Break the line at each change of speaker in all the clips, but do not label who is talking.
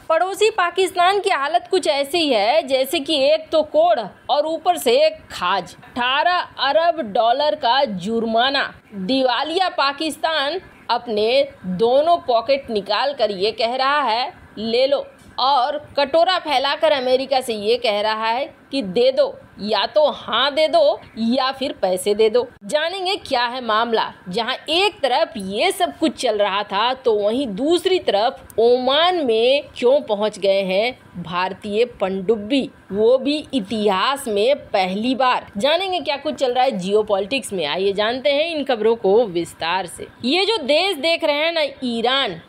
पड़ोसी पाकिस्तान की हालत कुछ ऐसी है जैसे कि एक तो कोढ़ और ऊपर से एक खाज। 18 अरब डॉलर का जुर्माना। दिवालिया पाकिस्तान अपने दोनों पॉकेट निकाल कर ये कह रहा है ले लो, और कटोरा फैलाकर अमेरिका से ये कह रहा है कि दे दो, या तो हाँ दे दो या फिर पैसे दे दो। जानेंगे क्या है मामला। जहां एक तरफ ये सब कुछ चल रहा था तो वहीं दूसरी तरफ ओमान में क्यों पहुंच गए हैं भारतीय पनडुब्बी, वो भी इतिहास में पहली बार। जानेंगे क्या कुछ चल रहा है जियोपॉलिटिक्स में। आइए जानते हैं इन खबरों को विस्तार से। ये जो देश देख रहे हैं ना,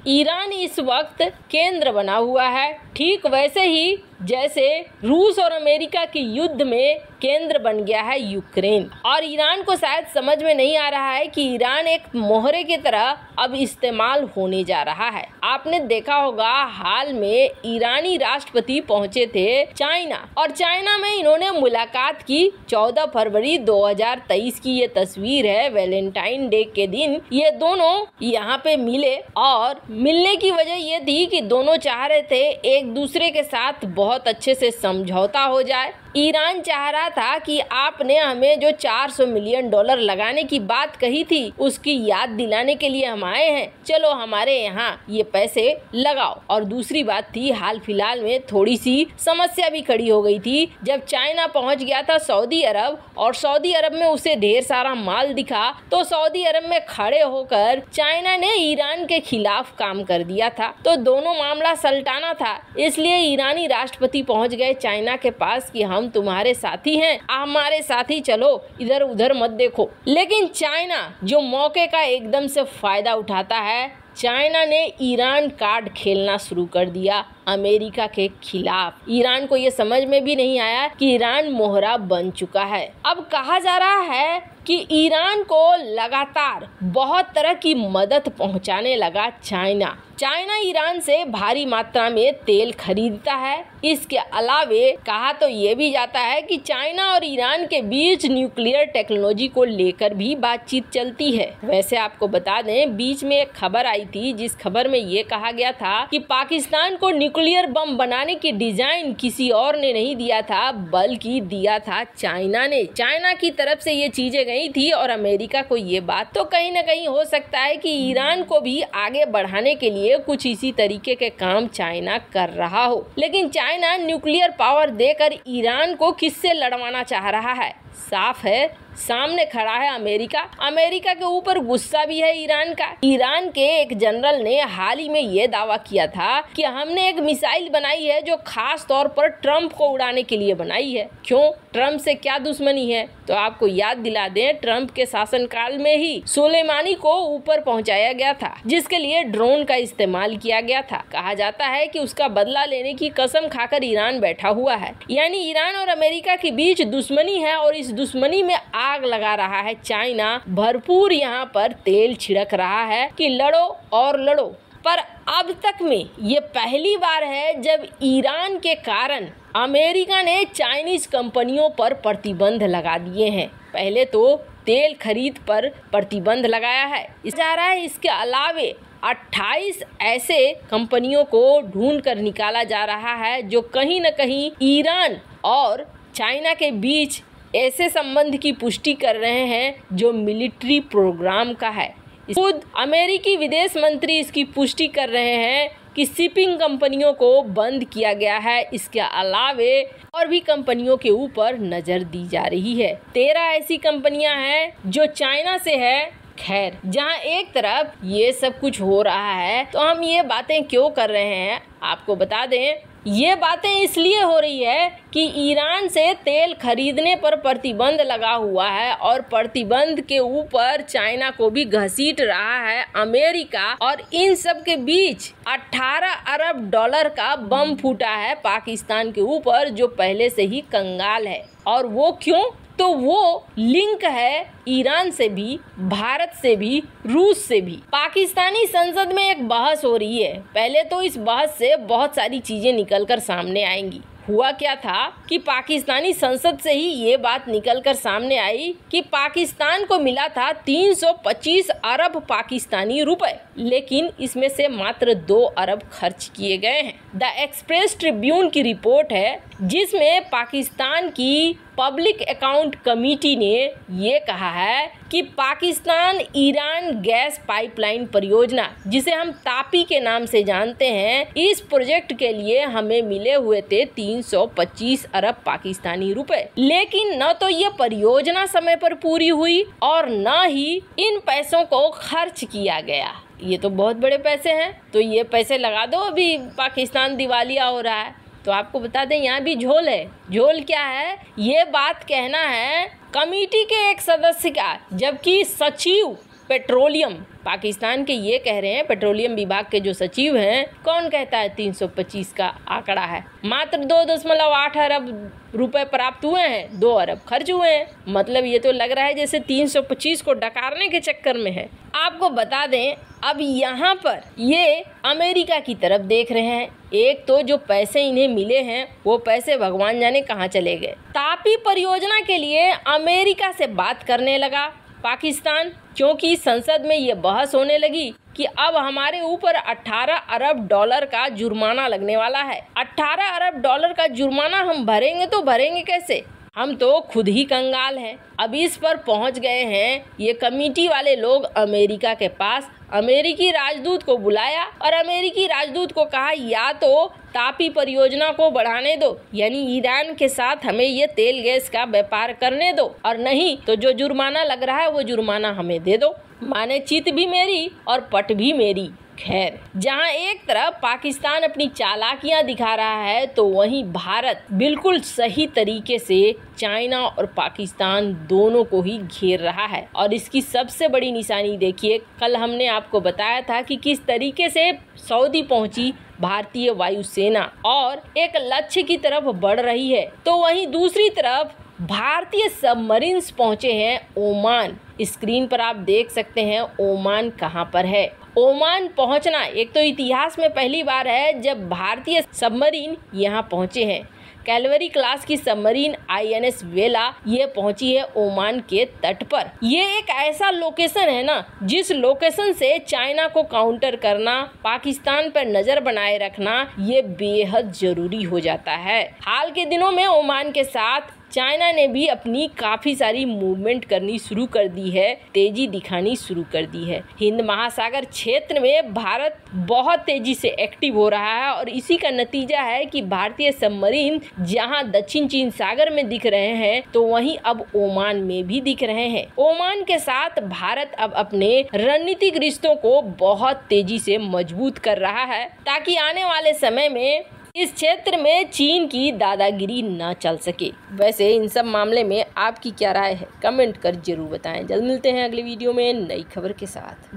ईरान इस वक्त केंद्र बना हुआ है, ठीक वैसे ही जैसे रूस और अमेरिका के युद्ध में केंद्र बन गया है यूक्रेन। और ईरान को शायद समझ में नहीं आ रहा है कि ईरान एक मोहरे की तरह अब इस्तेमाल होने जा रहा है। आपने देखा होगा हाल में ईरानी राष्ट्रपति पहुंचे थे चाइना, और चाइना में इन्होंने मुलाकात की। 14 फरवरी 2023 की ये तस्वीर है। वैलेंटाइन डे के दिन ये दोनों यहाँ पे मिले, और मिलने की वजह ये थी कि दोनों चाह रहे थे एक दूसरे के साथ बहुत अच्छे से समझौता हो जाए। ईरान चाह रहा था कि आपने हमें जो 400 मिलियन डॉलर लगाने की बात कही थी उसकी याद दिलाने के लिए हम आए हैं, चलो हमारे यहाँ ये पैसे लगाओ। और दूसरी बात थी, हाल फिलहाल में थोड़ी सी समस्या भी खड़ी हो गई थी जब चाइना पहुँच गया था सऊदी अरब, और सऊदी अरब में उसे ढेर सारा माल दिखा तो सऊदी अरब में खड़े होकर चाइना ने ईरान के खिलाफ काम कर दिया था। तो दोनों मामला सलटाना था, इसलिए ईरानी राष्ट्रपति पहुँच गए चाइना के पास कि हम तुम्हारे साथी हैं, हमारे साथी चलो, इधर उधर मत देखो। लेकिन चाइना जो मौके का एकदम से फायदा उठाता है, चाइना ने ईरान कार्ड खेलना शुरू कर दिया अमेरिका के खिलाफ। ईरान को ये समझ में भी नहीं आया कि ईरान मोहरा बन चुका है। अब कहा जा रहा है कि ईरान को लगातार बहुत तरह की मदद पहुंचाने लगा चाइना ईरान से भारी मात्रा में तेल खरीदता है। इसके अलावे कहा तो ये भी जाता है कि चाइना और ईरान के बीच न्यूक्लियर टेक्नोलॉजी को लेकर भी बातचीत चलती है। वैसे आपको बता दें, बीच में एक खबर आई थी जिस खबर में ये कहा गया था कि पाकिस्तान को न्यूक्लियर बम बनाने की डिजाइन किसी और ने नहीं दिया था, बल्कि दिया था चाइना ने। चाइना की तरफ से ये चीजें गई थी, और अमेरिका को ये बात तो कहीं न कहीं हो सकता है कि ईरान को भी आगे बढ़ाने के लिए कुछ इसी तरीके के काम चाइना कर रहा हो। लेकिन चाइना न्यूक्लियर पावर देकर ईरान को किससे लड़वाना चाह रहा है? साफ है, सामने खड़ा है अमेरिका के ऊपर गुस्सा भी है ईरान का। ईरान के एक जनरल ने हाल ही में ये दावा किया था कि हमने एक मिसाइल बनाई है जो खास तौर पर ट्रंप को उड़ाने के लिए बनाई है। क्यों? ट्रंप से क्या दुश्मनी है? तो आपको याद दिला दें, ट्रंप के शासनकाल में ही सुलेमानी को ऊपर पहुंचाया गया था, जिसके लिए ड्रोन का इस्तेमाल किया गया था। कहा जाता है कि उसका बदला लेने की कसम खाकर ईरान बैठा हुआ है। यानी ईरान और अमेरिका के बीच दुश्मनी है, और इस दुश्मनी में आग लगा रहा है चाइना। भरपूर यहाँ पर तेल छिड़क रहा है कि लड़ो और लड़ो। पर अब तक में ये पहली बार है जब ईरान के कारण अमेरिका ने चाइनीज कंपनियों पर प्रतिबंध लगा दिए हैं। पहले तो तेल खरीद पर प्रतिबंध लगाया है जा रहा है, इसके अलावे 28 ऐसे कंपनियों को ढूंढ कर निकाला जा रहा है जो कहीं न कहीं ईरान और चाइना के बीच ऐसे संबंध की पुष्टि कर रहे हैं जो मिलिट्री प्रोग्राम का है। खुद अमेरिकी विदेश मंत्री इसकी पुष्टि कर रहे हैं कि शिपिंग कंपनियों को बंद किया गया है। इसके अलावे और भी कंपनियों के ऊपर नजर दी जा रही है। 13 ऐसी कंपनियां हैं जो चाइना से है। खैर, जहां एक तरफ ये सब कुछ हो रहा है तो हम ये बातें क्यों कर रहे हैं आपको बता दें। ये बातें इसलिए हो रही है कि ईरान से तेल खरीदने पर प्रतिबंध लगा हुआ है, और प्रतिबंध के ऊपर चाइना को भी घसीट रहा है अमेरिका, और इन सब के बीच 18 अरब डॉलर का बम फूटा है पाकिस्तान के ऊपर, जो पहले से ही कंगाल है। और वो क्यों? तो वो लिंक है ईरान से भी, भारत से भी, रूस से भी। पाकिस्तानी संसद में एक बहस हो रही है। पहले तो इस बहस से बहुत सारी चीजें निकलकर सामने आएंगी। हुआ क्या था कि पाकिस्तानी संसद से ही ये बात निकलकर सामने आई कि पाकिस्तान को मिला था 325 अरब पाकिस्तानी रुपए, लेकिन इसमें से मात्र 2 अरब खर्च किए गए हैं। द एक्सप्रेस ट्रिब्यून की रिपोर्ट है जिसमें पाकिस्तान की पब्लिक अकाउंट कमेटी ने ये कहा है कि पाकिस्तान ईरान गैस पाइपलाइन परियोजना, जिसे हम तापी के नाम से जानते हैं, इस प्रोजेक्ट के लिए हमें मिले हुए थे 325 अरब पाकिस्तानी रुपए, लेकिन न तो ये परियोजना समय पर पूरी हुई और न ही इन पैसों को खर्च किया गया। ये तो बहुत बड़े पैसे हैं, तो ये पैसे लगा दो, अभी पाकिस्तान दिवालिया हो रहा है। तो आपको बता दें यहाँ भी झोल है। झोल क्या है? ये बात कहना है कमेटी के एक सदस्य का, जबकि सचिव पेट्रोलियम पाकिस्तान के ये कह रहे हैं, पेट्रोलियम विभाग के जो सचिव हैं, कौन कहता है 325 का आंकड़ा है। मात्र 2.8 अरब रुपए प्राप्त हुए हैं, 2 अरब खर्च हुए हैं। मतलब ये तो लग रहा है जैसे 325 को डकारने के चक्कर में है। आपको बता दें, अब यहाँ पर ये अमेरिका की तरफ देख रहे हैं। एक तो जो पैसे इन्हें मिले हैं वो पैसे भगवान जाने कहाँ चले गए। तापी परियोजना के लिए अमेरिका से बात करने लगा पाकिस्तान, क्योंकि संसद में ये बहस होने लगी कि अब हमारे ऊपर 18 अरब डॉलर का जुर्माना लगने वाला है। 18 अरब डॉलर का जुर्माना हम भरेंगे तो भरेंगे कैसे? हम तो खुद ही कंगाल हैं। अब इस पर पहुंच गए हैं ये कमेटी वाले लोग अमेरिका के पास। अमेरिकी राजदूत को बुलाया और अमेरिकी राजदूत को कहा या तो तापी परियोजना को बढ़ाने दो, यानी ईरान के साथ हमें ये तेल गैस का व्यापार करने दो, और नहीं तो जो जुर्माना लग रहा है वो जुर्माना हमें दे दो। माने चित भी मेरी और पट भी मेरी। खैर, जहां एक तरफ पाकिस्तान अपनी चालाकियां दिखा रहा है, तो वहीं भारत बिल्कुल सही तरीके से चाइना और पाकिस्तान दोनों को ही घेर रहा है। और इसकी सबसे बड़ी निशानी देखिए, कल हमने आपको बताया था कि किस तरीके से सऊदी पहुंची भारतीय वायुसेना और एक लक्ष्य की तरफ बढ़ रही है, तो वहीं दूसरी तरफ भारतीय सबमरीन्स पहुंचे हैं ओमान। स्क्रीन पर आप देख सकते हैं ओमान कहां पर है। ओमान पहुंचना एक तो इतिहास में पहली बार है जब भारतीय सबमरीन यहां पहुंचे हैं। कैलवरी क्लास की सबमरीन INS वेला ये पहुंची है ओमान के तट पर। ये एक ऐसा लोकेशन है ना, जिस लोकेशन से चाइना को काउंटर करना, पाकिस्तान पर नजर बनाए रखना ये बेहद जरूरी हो जाता है। हाल के दिनों में ओमान के साथ चाइना ने भी अपनी काफी सारी मूवमेंट करनी शुरू कर दी है, तेजी दिखानी शुरू कर दी है। हिंद महासागर क्षेत्र में भारत बहुत तेजी से एक्टिव हो रहा है और इसी का नतीजा है कि भारतीय सबमरीन जहां दक्षिण चीन सागर में दिख रहे हैं, तो वहीं अब ओमान में भी दिख रहे हैं। ओमान के साथ भारत अब अपने रणनीतिक रिश्तों को बहुत तेजी से मजबूत कर रहा है, ताकि आने वाले समय में इस क्षेत्र में चीन की दादागिरी न चल सके। वैसे इन सब मामले में आपकी क्या राय है? कमेंट कर जरूर बताएं। जल्द मिलते हैं अगली वीडियो में नई खबर के साथ।